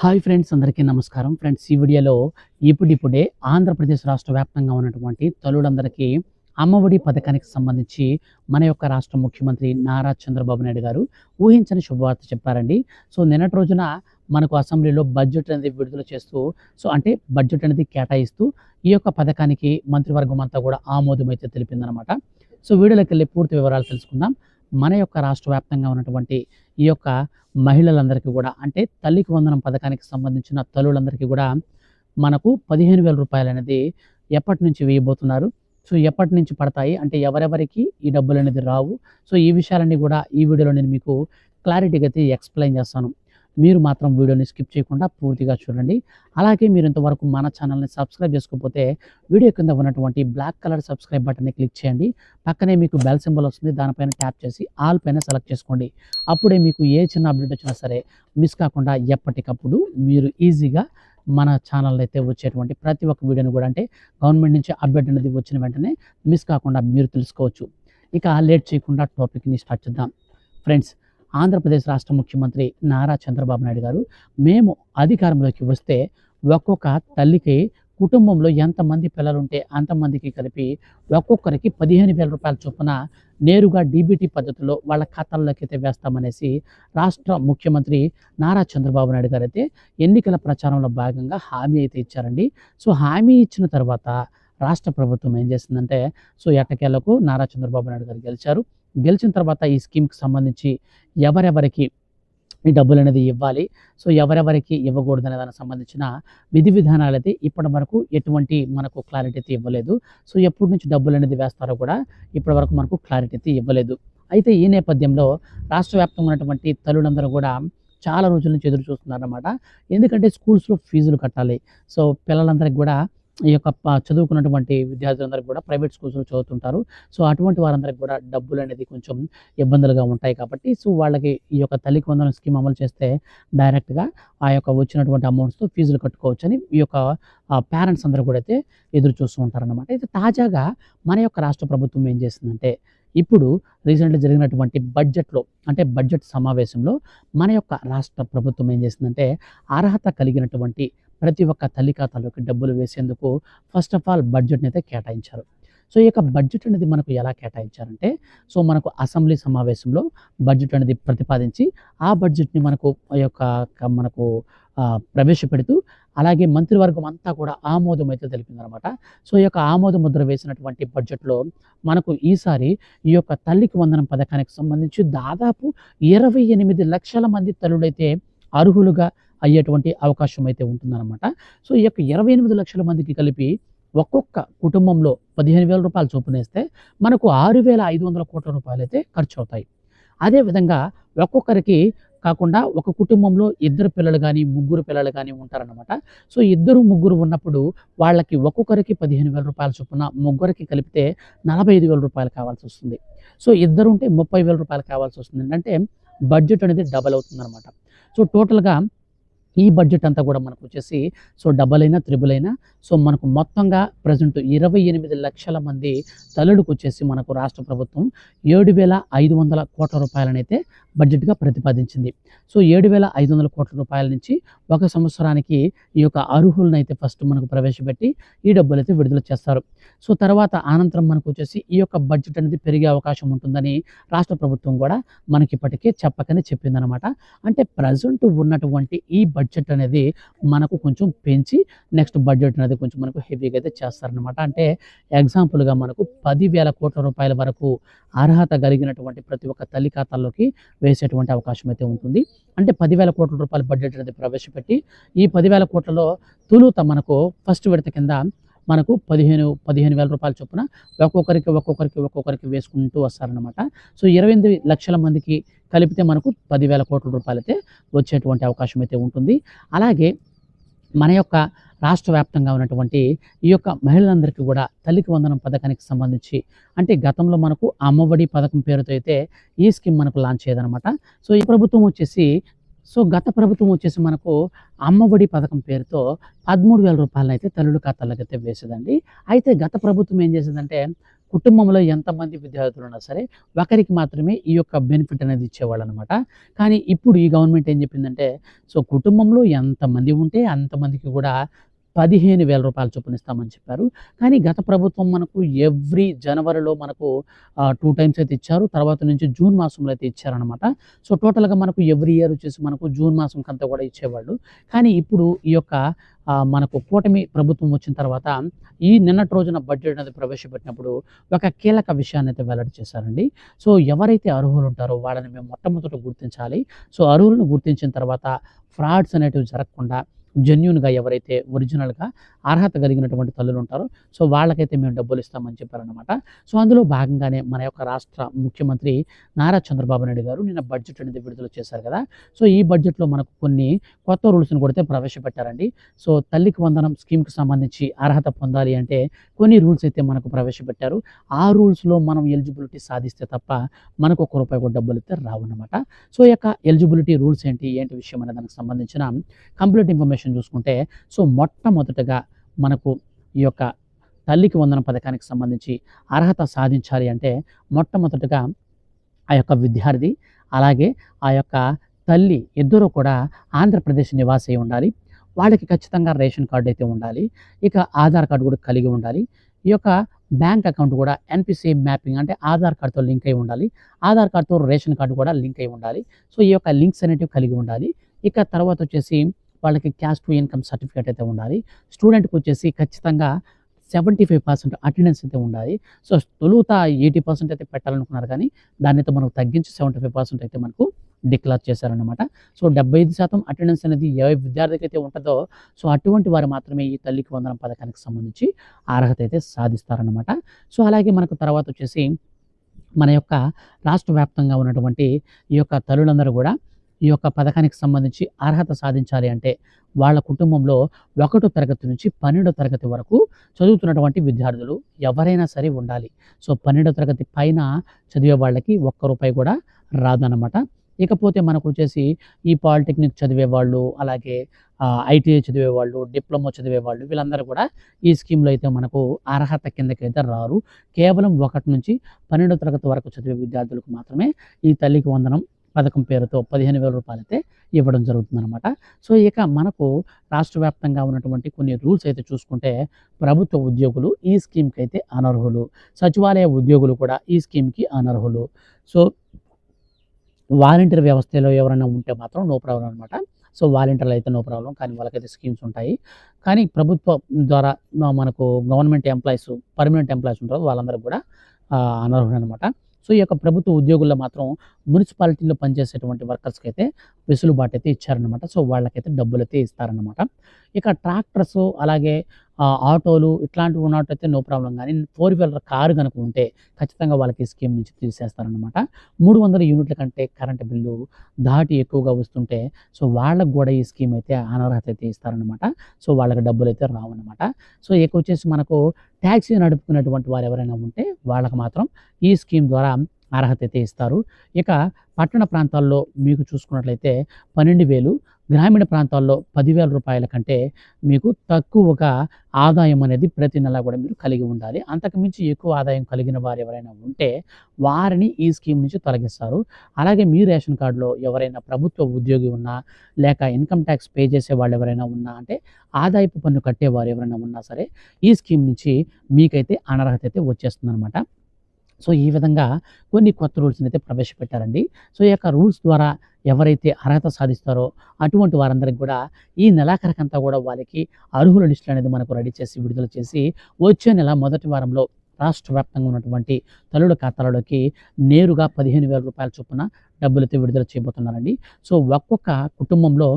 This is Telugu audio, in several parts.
హాయ్ ఫ్రెండ్స్, అందరికీ నమస్కారం. ఫ్రెండ్స్, ఈ వీడియోలో ఇప్పుడిప్పుడే ఆంధ్రప్రదేశ్ రాష్ట్ర వ్యాప్తంగా ఉన్నటువంటి తల్లులందరికీ అమ్మఒడి పథకానికి సంబంధించి మన యొక్క రాష్ట్ర ముఖ్యమంత్రి నారా చంద్రబాబు నాయుడు గారు ఊహించని శుభవార్త చెప్పారండి. సో నిన్నటి రోజున మనకు అసెంబ్లీలో బడ్జెట్ అనేది విడుదల చేస్తూ అంటే బడ్జెట్ అనేది కేటాయిస్తూ ఈ యొక్క పథకానికి మంత్రివర్గం అంతా కూడా ఆమోదం అయితే తెలిపిందనమాట. సో వీడియోలోకి వెళ్ళి పూర్తి వివరాలు తెలుసుకుందాం. మన యొక్క రాష్ట్ర వ్యాప్తంగా ఉన్నటువంటి ఈ యొక్క మహిళలందరికీ కూడా అంటే తల్లికి వందనం పథకానికి సంబంధించిన తల్లులందరికీ కూడా మనకు 15,000 రూపాయలు అనేది ఎప్పటి నుంచి వేయబోతున్నారు, సో ఎప్పటి నుంచి పడతాయి, అంటే ఎవరెవరికి ఈ డబ్బులు అనేది రావు, సో ఈ విషయాలన్నీ కూడా ఈ వీడియోలో నేను మీకు క్లారిటీగా అయితే ఎక్స్ప్లెయిన్ చేస్తాను. మీరు మాత్రం వీడియోని స్కిప్ చేయకుండా పూర్తిగా చూడండి. అలాగే మీరు ఇంతవరకు మన ఛానల్ని సబ్స్క్రైబ్ చేసుకోకపోతే వీడియో కింద ఉన్నటువంటి బ్లాక్ కలర్ సబ్స్క్రైబ్ బటన్ని క్లిక్ చేయండి. పక్కనే మీకు బెల్ సింబల్ వస్తుంది, దానిపైన ట్యాప్ చేసి ఆల్ పైన సెలెక్ట్ చేసుకోండి. అప్పుడే మీకు ఏ చిన్న అప్డేట్ వచ్చినా సరే మిస్ కాకుండా ఎప్పటికప్పుడు మీరు ఈజీగా మన ఛానల్ అయితే వచ్చేటువంటి ప్రతి ఒక్క వీడియోని కూడా అంటే గవర్నమెంట్ నుంచి అప్డేట్ అనేది వచ్చిన వెంటనే మిస్ కాకుండా మీరు తెలుసుకోవచ్చు. ఇక లేట్ చేయకుండా టాపిక్ని స్టార్ట్ చేద్దాం. ఫ్రెండ్స్, ఆంధ్రప్రదేశ్ రాష్ట్ర ముఖ్యమంత్రి నారా చంద్రబాబు నాయుడు గారు మేము అధికారంలోకి వస్తే ఒక్కొక్క తల్లికి కుటుంబంలో ఎంతమంది పిల్లలు ఉంటే అంతమందికి కలిపి ఒక్కొక్కరికి 15,000 రూపాయల చొప్పున నేరుగా డీబీటీ పద్ధతిలో వాళ్ళ ఖాతాల్లోకి అయితే వేస్తామనేసి రాష్ట్ర ముఖ్యమంత్రి నారా చంద్రబాబు నాయుడు గారు అయితే ఎన్నికల ప్రచారంలో భాగంగా హామీ అయితే ఇచ్చారండి. సో హామీ ఇచ్చిన తర్వాత రాష్ట్ర ప్రభుత్వం ఏం చేసిందంటే ఎట్టకేలకు నారా చంద్రబాబు నాయుడు గారు గెలిచిన తర్వాత ఈ స్కీమ్కి సంబంధించి ఎవరెవరికి ఈ డబ్బులు అనేది ఇవ్వాలి, సో ఎవరెవరికి ఇవ్వకూడదు అనే దానికి సంబంధించిన విధి విధానాలు అయితే ఇప్పటి వరకు ఎటువంటి మనకు క్లారిటీ అయితే ఇవ్వలేదు. సో ఎప్పటి నుంచి డబ్బులు అనేది వేస్తారో కూడా ఇప్పటి వరకు మనకు క్లారిటీ అయితే ఇవ్వలేదు. అయితే ఈ నేపథ్యంలో రాష్ట్ర వ్యాప్తంగా ఉన్నటువంటి తల్లులందరూ కూడా చాలా రోజుల నుంచి ఎదురు చూస్తున్నారన్నమాట. ఎందుకంటే స్కూల్స్లో ఫీజులు కట్టాలి. సో పిల్లలందరికీ కూడా ఈ యొక్క చదువుకున్నటువంటి విద్యార్థులందరికీ కూడా ప్రైవేట్ స్కూల్స్లో చదువుతుంటారు. సో అటువంటి వారందరికీ కూడా డబ్బులు అనేది కొంచెం ఇబ్బందులుగా ఉంటాయి కాబట్టి సో వాళ్ళకి ఈ యొక్క తల్లికి వందనం స్కీమ్ అమలు చేస్తే డైరెక్ట్గా ఆ యొక్క వచ్చినటువంటి అమౌంట్స్తో ఫీజులు కట్టుకోవచ్చని ఈ యొక్క పేరెంట్స్ అందరూ కూడా అయితే ఎదురు చూస్తూ ఉంటారన్నమాట. అయితే తాజాగా మన యొక్క రాష్ట్ర ప్రభుత్వం ఏం చేసిందంటే ఇప్పుడు రీసెంట్గా జరిగినటువంటి బడ్జెట్ సమావేశంలో మన యొక్క రాష్ట్ర ప్రభుత్వం ఏం చేసిందంటే అర్హత కలిగినటువంటి ప్రతి ఒక్క తల్లి ఖాతాలోకి డబ్బులు వేసేందుకు ఫస్ట్ ఆఫ్ ఆల్ బడ్జెట్ని అయితే కేటాయించారు. సో ఈ యొక్క బడ్జెట్ అనేది మనకు ఎలా కేటాయించారంటే మనకు అసెంబ్లీ సమావేశంలో బడ్జెట్ అనేది ప్రతిపాదించి ఆ బడ్జెట్ని మనకు ప్రవేశపెడుతూ అలాగే మంత్రివర్గం అంతా కూడా ఆమోదం అయితే తెలిపిందనమాట. సో ఈ యొక్క ఆమోద ముద్ర వేసినటువంటి బడ్జెట్లో మనకు ఈసారి ఈ యొక్క తల్లికి వందనం పథకానికి సంబంధించి దాదాపు 28 లక్షల మంది తల్లులైతే అర్హులుగా అయ్యేటువంటి అవకాశం అయితే ఉంటుందన్నమాట. సో ఈ యొక్క 28 లక్షల మందికి కలిపి ఒక్కొక్క కుటుంబంలో 15,000 రూపాయలు చొప్పునేస్తే మనకు 6,500 కోట్ల రూపాయలు అయితే ఖర్చు అవుతాయి. అదేవిధంగా ఒక్కొక్కరికి కాకుండా ఒక కుటుంబంలో 2 పిల్లలు కానీ 3 పిల్లలు కానీ ఉంటారన్నమాట. సో 2, 3 ఉన్నప్పుడు వాళ్ళకి ఒక్కొక్కరికి 15,000 రూపాయల చొప్పున, ముగ్గురికి కలిపితే 45,000 రూపాయలు కావాల్సి వస్తుంది. సో 2 ఉంటే 30,000 రూపాయలు కావాల్సి వస్తుంది. అంటే బడ్జెట్ అనేది డబల్ అవుతుందన్నమాట. సో టోటల్గా ఈ బడ్జెట్ అంతా కూడా మనకు వచ్చేసి డబల్ అయినా త్రిబుల్ అయినా మనకు మొత్తంగా ప్రజెంట్ 28 లక్షల మంది తల్లులకు వచ్చేసి మనకు రాష్ట్ర ప్రభుత్వం 7,500 కోట్ల రూపాయలనైతే బడ్జెట్గా ప్రతిపాదించింది. సో 7,500 కోట్ల రూపాయల నుంచి ఒక సంవత్సరానికి ఈ యొక్క అర్హులను అయితే ఫస్ట్ మనకు ప్రవేశపెట్టి ఈ డబ్బులు అయితే విడుదల చేస్తారు. సో తర్వాత అనంతరం మనకు వచ్చేసి ఈ యొక్క బడ్జెట్ అనేది పెరిగే అవకాశం ఉంటుందని రాష్ట్ర ప్రభుత్వం కూడా మనకి ఇప్పటికే చెప్పకనే చెప్పిందనమాట. అంటే ప్రజెంట్ ఉన్నటువంటి ఈ బడ్జెట్ అనేది మనకు కొంచెం పెంచి నెక్స్ట్ బడ్జెట్ అనేది కొంచెం మనకు హెవీగా అయితే చేస్తారనమాట. అంటే ఎగ్జాంపుల్గా మనకు 10,000 కోట్ల రూపాయల వరకు అర్హత కలిగినటువంటి ప్రతి ఒక్క తల్లి ఖాతాల్లోకి వేసేటువంటి అవకాశం అయితే ఉంటుంది. అంటే 10,000 కోట్ల రూపాయల బడ్జెట్ అనేది ప్రవేశపెట్టి ఈ 10,000 కోట్లలో తొలుత మనకు ఫస్ట్ విడత కింద మనకు 15,000 రూపాయల చొప్పున ఒక్కొక్కరికి వేసుకుంటూ వస్తారనమాట. సో 28 లక్షల మందికి కలిపితే మనకు 10,000 కోట్ల రూపాయలు అయితే వచ్చేటువంటి అవకాశం అయితే ఉంటుంది. అలాగే మన యొక్క రాష్ట్ర వ్యాప్తంగా ఉన్నటువంటి ఈ యొక్క మహిళలందరికీ కూడా తల్లికి వందనం పథకానికి సంబంధించి అంటే గతంలో మనకు అమ్మఒడి పథకం పేరుతో అయితే ఈ స్కీమ్ మనకు లాంచ్ చేయదనమాట. సో ఈ ప్రభుత్వం వచ్చేసి గత ప్రభుత్వం వచ్చేసి మనకు అమ్మఒడి పథకం పేరుతో 13,000 రూపాయలను అయితే తల్లుల ఖాతాలకు అయితే వేసేదండి. అయితే గత ప్రభుత్వం ఏం చేసేదంటే కుటుంబంలో ఎంతమంది విద్యార్థులు ఉన్నా సరే ఒకరికి మాత్రమే ఈ యొక్క బెనిఫిట్ అనేది ఇచ్చేవాళ్ళు అనమాట. కానీ ఇప్పుడు ఈ గవర్నమెంట్ ఏం చెప్పిందంటే, సో కుటుంబంలో ఎంతమంది ఉంటే అంతమందికి కూడా 15,000 చొప్పున ఇస్తామని చెప్పారు. కానీ గత ప్రభుత్వం మనకు ఎవ్రీ జనవరిలో మనకు 2 టైమ్స్ అయితే ఇచ్చారు. తర్వాత నుంచి జూన్ మాసంలో అయితే ఇచ్చారనమాట. సో టోటల్‌గా మనకు ఎవ్రీ ఇయర్ వచ్చేసి మనకు జూన్ మాసంకంతా కూడా ఇచ్చేవాళ్ళు. కానీ ఇప్పుడు ఈ యొక్క మనకు కూటమి ప్రభుత్వం వచ్చిన తర్వాత ఈ నిన్నటి రోజున బడ్జెట్ అనేది ప్రవేశపెట్టినప్పుడు ఒక కీలక విషయాన్ని అయితే వెల్లడి చేశారండి. సో ఎవరైతే అర్హులు ఉంటారో వాళ్ళని మేము మొట్టమొదట గుర్తించాలి. సో అర్హులను గుర్తించిన తర్వాత ఫ్రాడ్స్ అనేటివి జరగకుండా జెన్యూన్‌గా ఎవరైతే ఒరిజినల్‌గా అర్హత కలిగినటువంటి తల్లులు ఉంటారో సో వాళ్ళకైతే మేము డబ్బులు ఇస్తామని చెప్పారనమాట. సో అందులో భాగంగానే మన యొక్క రాష్ట్ర ముఖ్యమంత్రి నారా చంద్రబాబు నాయుడు గారు నిన్న బడ్జెట్ అనేది విడుదల చేశారు కదా! సో ఈ బడ్జెట్‌లో మనకు కొన్ని కొత్త రూల్స్‌ని కూడా అయితే ప్రవేశపెట్టారండి. సో తల్లికి వందనం స్కీమ్‌కి సంబంధించి అర్హత పొందాలి అంటే కొన్ని రూల్స్ అయితే మనకు ప్రవేశపెట్టారు. ఆ రూల్స్‌లో మనం ఎలిజిబిలిటీ సాధిస్తే తప్ప మనకు ఒక్క రూపాయి కూడా డబ్బులైతే రావన్నమాట. సో ఈ యొక్క ఎలిజిబిలిటీ రూల్స్ ఏంటి విషయం అనే దానికి సంబంధించిన కంప్లీట్ ఇన్ఫర్మేషన్ చూసుకుంటే, సో మొట్టమొదటగా మనకు ఈ యొక్క తల్లికి వందనం పథకానికి సంబంధించి అర్హత సాధించాలి అంటే మొట్టమొదటగా ఆ యొక్క విద్యార్థి అలాగే ఆ యొక్క తల్లి ఇద్దరూ కూడా ఆంధ్రప్రదేశ్ నివాసి అయి ఉండాలి. వాళ్ళకి ఖచ్చితంగా రేషన్ కార్డ్ అయితే ఉండాలి. ఇక ఆధార్ కార్డ్ కూడా కలిగి ఉండాలి. ఈ యొక్క బ్యాంక్ అకౌంట్ కూడా ఎన్‌పిసిఐ మ్యాపింగ్ అంటే ఆధార్ కార్డ్‌తో లింక్ అయి ఉండాలి. ఆధార్ కార్డ్‌తో రేషన్ కార్డ్ కూడా లింక్ అయి ఉండాలి. సో ఈ యొక్క లింక్స్ అనేటివి కలిగి ఉండాలి. ఇక తర్వాత వచ్చేసి వాళ్ళకి క్యాష్ టు ఇన్‌కమ్ సర్టిఫికేట్ అయితే ఉండాలి. స్టూడెంట్‌కి వచ్చేసి ఖచ్చితంగా 75% అటెండెన్స్ అయితే ఉండాలి. సో తొలుత 80% అయితే పెట్టాలనుకున్నారు కానీ దాన్నైతే మనకు తగ్గించి 75% అయితే మనకు డిక్లేర్ చేశారనమాట. సో 75% అటెండెన్స్ అనేది ఏ విద్యార్థికి అయితే ఉంటుందో సో అటువంటి వారు మాత్రమే ఈ తల్లికి వందనం పథకానికి సంబంధించి అర్హత అయితే సాధిస్తారనమాట. సో అలాగే మనకు తర్వాత వచ్చేసి మన యొక్క రాష్ట్ర వ్యాప్తంగా ఉన్నటువంటి ఈ యొక్క తల్లులందరూ కూడా ఈ యొక్క పథకానికి సంబంధించి అర్హత సాధించాలి అంటే వాళ్ళ కుటుంబంలో 1వ తరగతి నుంచి 12వ తరగతి వరకు చదువుతున్నటువంటి విద్యార్థులు ఎవరైనా సరే ఉండాలి. సో 12వ తరగతి పైన చదివే వాళ్ళకి ఒక్క రూపాయి కూడా రాదనమాట. ఇకపోతే మనకు వచ్చేసి ఈ పాలిటెక్నిక్ చదివేవాళ్ళు, అలాగే ఐటీఐ చదివేవాళ్ళు, డిప్లొమా చదివేవాళ్ళు వీళ్ళందరూ కూడా ఈ స్కీమ్‌లో అయితే మనకు అర్హత కిందకైతే రారు. కేవలం 1 నుంచి 12వ తరగతి వరకు చదివే విద్యార్థులకు మాత్రమే ఈ తల్లికి వందనం పథకం పేరుతో 15,000 అయితే ఇవ్వడం జరుగుతుందనమాట. సో ఇక మనకు రాష్ట్ర వ్యాప్తంగా ఉన్నటువంటి కొన్ని రూల్స్ అయితే చూసుకుంటే, ప్రభుత్వ ఉద్యోగులు ఈ స్కీమ్‌కి అయితే అనర్హులు. సచివాలయ ఉద్యోగులు కూడా ఈ స్కీమ్‌కి అనర్హులు. సో వాలంటీర్ వ్యవస్థలో ఎవరైనా ఉంటే మాత్రం నో ప్రాబ్లమ్ అనమాట. సో వాలంటీర్లు అయితే నో ప్రాబ్లమ్. కానీ వాళ్ళకైతే స్కీమ్స్ ఉంటాయి. కానీ ప్రభుత్వం ద్వారా మనకు గవర్నమెంట్ ఎంప్లాయీస్, పర్మనెంట్ ఎంప్లాయీస్ ఉంటారు వాళ్ళందరూ కూడా అనర్హులనమాట. సో ఈ యొక్క ప్రభుత్వ ఉద్యోగుల్లో మాత్రం మున్సిపాలిటీలో పనిచేసేటువంటి వర్కర్స్‌కి అయితే వెసులుబాటు అయితే ఇచ్చారనమాట. సో వాళ్ళకైతే డబ్బులైతే ఇస్తారనమాట. ఇక ట్రాక్టర్స్ అలాగే ఆటోలు ఇట్లాంటివి ఉన్నట్టయితే నో ప్రాబ్లమ్. కానీ 4 వీలర్ కారు గనుక ఉంటే ఖచ్చితంగా వాళ్ళకి ఈ స్కీమ్ నుంచి తీసేస్తారనమాట. 300 యూనిట్ల కంటే కరెంటు బిల్లు దాటి ఎక్కువగా వస్తుంటే సో వాళ్ళకి కూడా ఈ స్కీమ్ అయితే అనర్హత అయితే ఇస్తారనమాట. సో వాళ్ళకి డబ్బులైతే రావన్నమాట. సో ఇక వచ్చేసి మనకు టాక్సీ నడుపుకునేటువంటి వారు ఎవరైనా ఉంటే వాళ్ళకి మాత్రం ఈ స్కీమ్ ద్వారా అర్హత అయితే ఇస్తారు. ఇక పట్టణ ప్రాంతాల్లో మీకు చూసుకున్నట్లయితే 12,000, గ్రామీణ ప్రాంతాల్లో 10,000 కంటే మీకు తక్కువగా ఆదాయం అనేది ప్రతి నెల కూడా మీరు కలిగి ఉండాలి. అంతకు మించి ఎక్కువ ఆదాయం కలిగిన వారు ఎవరైనా ఉంటే వారిని ఈ స్కీమ్ నుంచి తొలగిస్తారు. అలాగే మీ రేషన్ కార్డులో ఎవరైనా ప్రభుత్వ ఉద్యోగి ఉన్నా, లేక ఇన్కమ్ ట్యాక్స్ పే చేసే వాళ్ళు ఎవరైనా ఉన్నా, అంటే ఆదాయపు పన్ను కట్టేవారు ఎవరైనా ఉన్నా సరే ఈ స్కీమ్ నుంచి మీకైతే అనర్హత అయితే వచ్చేస్తుందనమాట. సో ఈ విధంగా కొన్ని కొత్త రూల్స్‌ని అయితే ప్రవేశపెట్టారండి. సో ఈ యొక్క రూల్స్ ద్వారా ఎవరైతే అర్హత సాధిస్తారో అటువంటి వారందరికి కూడా ఈ నెలాఖరికంతా కూడా వాళ్ళకి అర్హుల లిస్టులు అనేది మనకు రెడీ చేసి విడుదల చేసి వచ్చే నెల మొదటి వారంలో రాష్ట్ర వ్యాప్తంగా ఉన్నటువంటి తల్లుల ఖాతాలలోకి నేరుగా 15,000 చొప్పున డబ్బులైతే విడుదల చేయబోతున్నారండి. సో ఒక్కొక్క కుటుంబంలో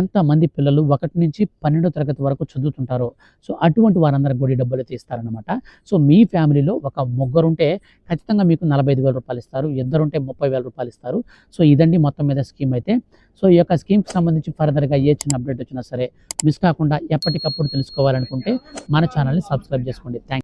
ఎంతమంది పిల్లలు 1 నుంచి 12వ తరగతి వరకు చదువుతుంటారో సో అటువంటి వారందరికి కూడా డబ్బులైతే ఇస్తారనమాట. సో మీ ఫ్యామిలీలో ఒక ముగ్గురుంటే ఖచ్చితంగా మీకు 45,000 ఇస్తారు. ఇద్దరుంటే 30,000 ఇస్తారు. సో ఇదండి మొత్తం మీద స్కీమ్ అయితే. సో ఈ యొక్క స్కీమ్‌కి సంబంధించి ఫర్దర్‌గా ఏ చిన్న అప్డేట్ వచ్చినా సరే మిస్ కాకుండా ఎప్పటికప్పుడు తెలుసుకోవాలనుకుంటే మన ఛానల్‌ని సబ్స్క్రైబ్ చేసుకోండి.